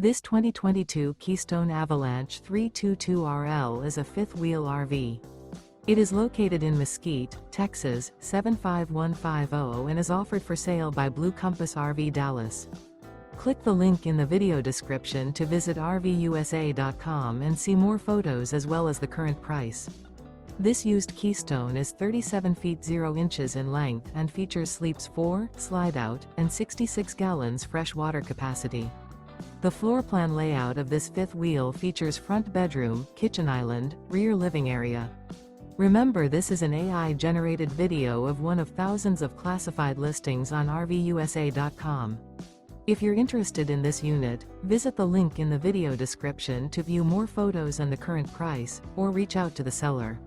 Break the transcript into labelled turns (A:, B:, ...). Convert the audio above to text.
A: This 2022 Keystone Avalanche 322RL is a fifth-wheel RV. It is located in Mesquite, Texas, 75150 and is offered for sale by Blue Compass RV Dallas. Click the link in the video description to visit RVUSA.com and see more photos as well as the current price. This used Keystone is 37 feet 0 inches in length and features sleeps 4, Slideout, and 66 gallons fresh water capacity. The floor plan layout of this fifth wheel features front bedroom, kitchen island, rear living area. Remember, this is an AI-generated video of one of thousands of classified listings on RVUSA.com. If you're interested in this unit, visit the link in the video description to view more photos and the current price, or reach out to the seller.